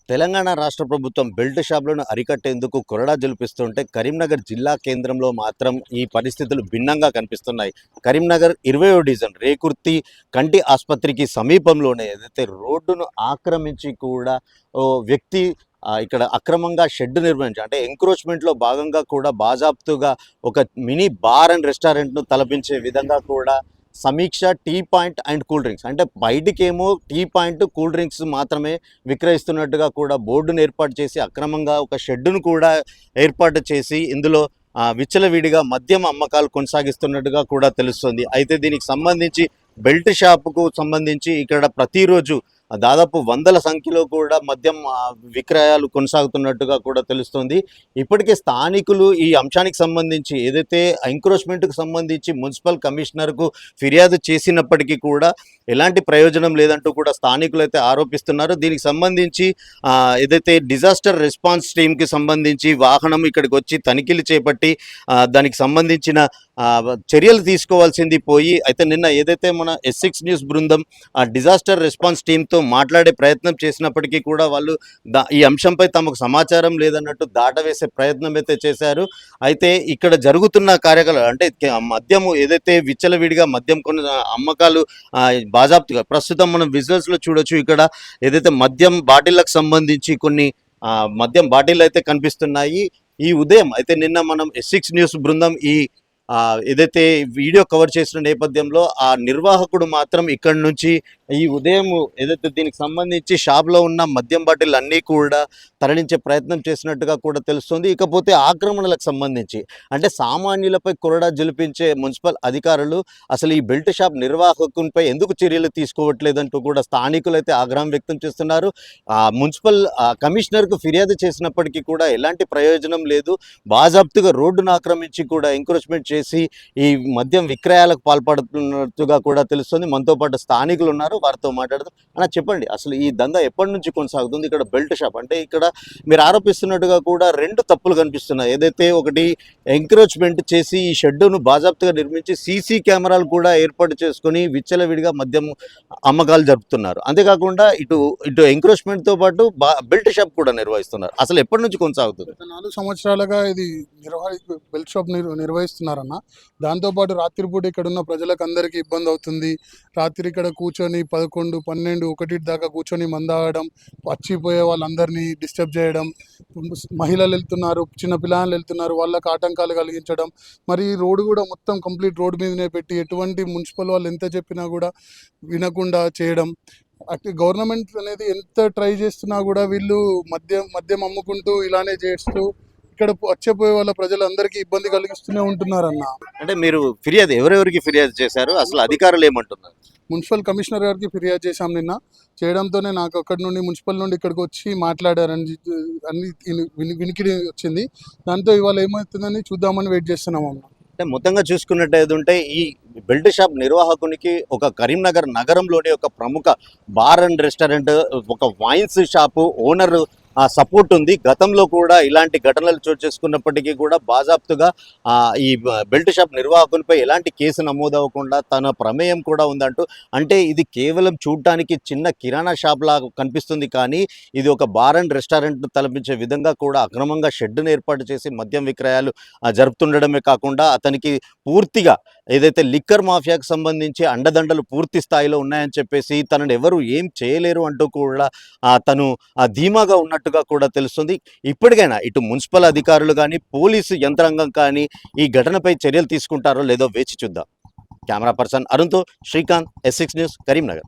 తెలంగాణ రాష్ట్ర ప్రభుత్వం బెల్ట్ షాపులను అరికట్టేందుకు కొరడా జలిపిస్తుంటే కరీంనగర్ జిల్లా కేంద్రంలో మాత్రం ఈ పరిస్థితులు భిన్నంగా కనిపిస్తున్నాయి. కరీంనగర్ 20వ డివిజన్ రేకుర్తి కంటి ఆసుపత్రికి సమీపంలోనే ఏదైతే రోడ్డును ఆక్రమించి కూడా ఓ వ్యక్తి ఇక్కడ అక్రమంగా షెడ్ నిర్మించి అంటే ఎంక్రోచ్మెంట్లో భాగంగా కూడా బాజాప్తుగా ఒక మినీ బార్ అండ్ రెస్టారెంట్ను తలపించే విధంగా కూడా సమీక్ష tea point and cool drinks అంటే బయటికేమో టీ పాయింట్ కూల్ డ్రింక్స్ మాత్రమే విక్రయిస్తున్నట్టుగా కూడా బోర్డును ఏర్పాటు చేసి అక్రమంగా ఒక షెడ్డును కూడా ఏర్పాటు చేసి ఇందులో విచ్చలవిడిగా మద్యం అమ్మకాలు కొనసాగిస్తున్నట్టుగా కూడా తెలుస్తుంది. అయితే దీనికి సంబంధించి బెల్ట్ షాపుకు సంబంధించి ఇక్కడ ప్రతిరోజు దాదాపు వందల సంఖ్యలో కూడా మద్యం విక్రయాలు కొనసాగుతున్నట్టుగా కూడా తెలుస్తుంది. ఇప్పటికే స్థానికులు ఈ అంశానికి సంబంధించి ఏదైతే ఎంక్రోచ్మెంట్కు సంబంధించి మున్సిపల్ కమిషనర్కు ఫిర్యాదు చేసినప్పటికీ కూడా ఎలాంటి ప్రయోజనం లేదంటూ కూడా స్థానికులు అయితే ఆరోపిస్తున్నారు. దీనికి సంబంధించి ఏదైతే డిజాస్టర్ రెస్పాన్స్ టీమ్కి సంబంధించి వాహనం ఇక్కడికి వచ్చి తనిఖీలు చేపట్టి దానికి సంబంధించిన చర్యలు తీసుకోవాల్సింది పోయి అయితే నిన్న ఏదైతే మన S6 న్యూస్ బృందం ఆ డిజాస్టర్ రెస్పాన్స్ టీంతో మాట్లాడే ప్రయత్నం చేసినప్పటికీ కూడా వాళ్ళు ఈ అంశంపై తమకు సమాచారం లేదన్నట్టు దాటవేసే ప్రయత్నం అయితే చేశారు. అయితే ఇక్కడ జరుగుతున్న కార్యకలాపాలు అంటే మద్యము ఏదైతే విచ్చలవిడిగా మద్యం కొన్ని అమ్మకాలు బాజాప్తుగా ప్రస్తుతం మనం విజువల్స్లో చూడొచ్చు. ఇక్కడ ఏదైతే మద్యం బాటిళ్లకు సంబంధించి కొన్ని మద్యం బాటిల్ అయితే కనిపిస్తున్నాయి. ఈ ఉదయం అయితే నిన్న మనం S6 న్యూస్ బృందం ఏదైతే వీడియో కవర్ చేసిన నేపథ్యంలో ఆ నిర్వాహకుడు మాత్రం ఇక్కడ నుంచి ఈ ఉదయం ఏదైతే దీనికి సంబంధించి షాప్లో ఉన్న మద్యం బాటిల్ అన్నీ కూడా తరలించే ప్రయత్నం చేసినట్టుగా కూడా తెలుస్తుంది. ఇకపోతే ఆక్రమణలకు సంబంధించి అంటే సామాన్యులపై కొరడా జలిపించే మున్సిపల్ అధికారులు అసలు ఈ బెల్ట్ షాప్ నిర్వాహకునిపై ఎందుకు చర్యలు తీసుకోవట్లేదంటూ కూడా స్థానికులు అయితే ఆగ్రహం వ్యక్తం చేస్తున్నారు. మున్సిపల్ కమిషనర్కు ఫిర్యాదు చేసినప్పటికీ కూడా ఎలాంటి ప్రయోజనం లేదు. బాజాప్తుగా రోడ్డును ఆక్రమించి కూడా ఎంక్రోచ్మెంట్ చేసి ఈ మద్యం విక్రయాలకు పాల్పడుతున్నట్టుగా కూడా తెలుస్తుంది. మనతో పాటు స్థానికులు ఉన్నారు, వారితో మాట్లాడదాం. అలా చెప్పండి, అసలు ఈ దందా ఎప్పటి నుంచి కొనసాగుతుంది? ఇక్కడ బెల్ట్ షాప్ అంటే ఇక్కడ మీరు ఆరోపిస్తున్నట్టుగా కూడా రెండు తప్పులు కనిపిస్తున్నాయి. ఏదైతే ఒకటి ఎంక్రోచ్మెంట్ చేసి ఈ షెడ్డును బాజాప్తుగా నిర్మించి సీసీ కెమెరాలు కూడా ఏర్పాటు చేసుకుని విచ్చలవిడిగా మద్యం అమ్మకాలు జరుపుతున్నారు. అంతేకాకుండా ఇటు ఎంక్రోచ్మెంట్తో పాటు బెల్ట్ షాప్ కూడా నిర్వహిస్తున్నారు. అసలు ఎప్పటి నుంచి కొనసాగుతుంది? 4 సంవత్సరాలుగా ఇది బెల్ట్ షాప్ నిర్వహిస్తున్నారన్న. దాంతోపాటు రాత్రిపూట ఇక్కడ ఉన్న ప్రజలకు అందరికీ ఇబ్బంది అవుతుంది. రాత్రి ఇక్కడ కూర్చొని 11, 12, 1 దాకా కూర్చొని మందాగడం, వచ్చిపోయే వాళ్ళందరినీ డిస్టర్బ్ చేయడం, మహిళలు వెళ్తున్నారు, చిన్న పిల్లలు వెళ్తున్నారు, వాళ్ళకి ఆటంకాలు కలిగించడం. మరి రోడ్డు కూడా మొత్తం కంప్లీట్ రోడ్డు మీదనే పెట్టి ఎటువంటి మున్సిపల్ వాళ్ళు ఎంత చెప్పినా కూడా వినకుండా చేయడం. గవర్నమెంట్ అనేది ఎంత ట్రై చేస్తున్నా కూడా వీళ్ళు మద్యం అమ్ముకుంటూ ఇలానే చేస్తూ ఇక్కడ వచ్చేపోయే వాళ్ళ ప్రజలందరికీ ఇబ్బంది కలిగిస్తూనే ఉంటున్నారన్న. అంటే మీరు ఫిర్యాదు ఎవరెవరికి ఫిర్యాదు చేశారు? అసలు అధికారులు ఏమంటున్నారు? మున్సిపల్ కమిషనర్ గారికి ఫిర్యాదు చేశాం నిన్న. చేయడంతోనే నాకు అక్కడి నుండి మున్సిపల్ నుండి ఇక్కడికి వచ్చి మాట్లాడారని అన్ని వినికిడి వచ్చింది. దాంతో ఇవాళ ఏమవుతుందని చూద్దామని వెయిట్ చేస్తున్నాం అన్న. అంటే మొత్తంగా చూసుకున్నట్టయితే ఈ బెల్ట్ షాప్ నిర్వాహకునికి ఒక కరీంనగర్ నగరంలోని ఒక ప్రముఖ బార్ అండ్ రెస్టారెంట్, ఒక వైన్స్ షాపు ఓనర్ సపోర్ట్ ఉంది. గతంలో కూడా ఇలాంటి ఘటనలు చోటు చేసుకున్నప్పటికీ కూడా బాజాప్తుగా ఈ బెల్ట్ షాప్ నిర్వాహకునిపై ఎలాంటి కేసు నమోదవ్వకుండా తన ప్రమేయం కూడా ఉందంటూ, అంటే ఇది కేవలం చూడటానికి చిన్న కిరాణా షాప్ లాగా కనిపిస్తుంది, కానీ ఇది ఒక బార్ అండ్ రెస్టారెంట్ తలపించే విధంగా కూడా అక్రమంగా షెడ్డును ఏర్పాటు చేసి మద్యం విక్రయాలు జరుపుతుండడమే కాకుండా అతనికి పూర్తిగా ఏదైతే లిక్కర్ మాఫియాకు సంబంధించి అండదండలు పూర్తి స్థాయిలో ఉన్నాయని చెప్పేసి తనను ఎవరు ఏం చేయలేరు అంటూ కూడా తను ధీమాగా ఉన్నట్టుగా కూడా తెలుస్తుంది. ఇప్పటికైనా ఇటు మున్సిపల్ అధికారులు కానీ పోలీసు యంత్రాంగం కానీ ఈ ఘటనపై చర్యలు తీసుకుంటారో లేదో వేచి చూద్దాం. కెమెరా పర్సన్ అరుణ్తో శ్రీకాంత్, S6 న్యూస్, కరీంనగర్.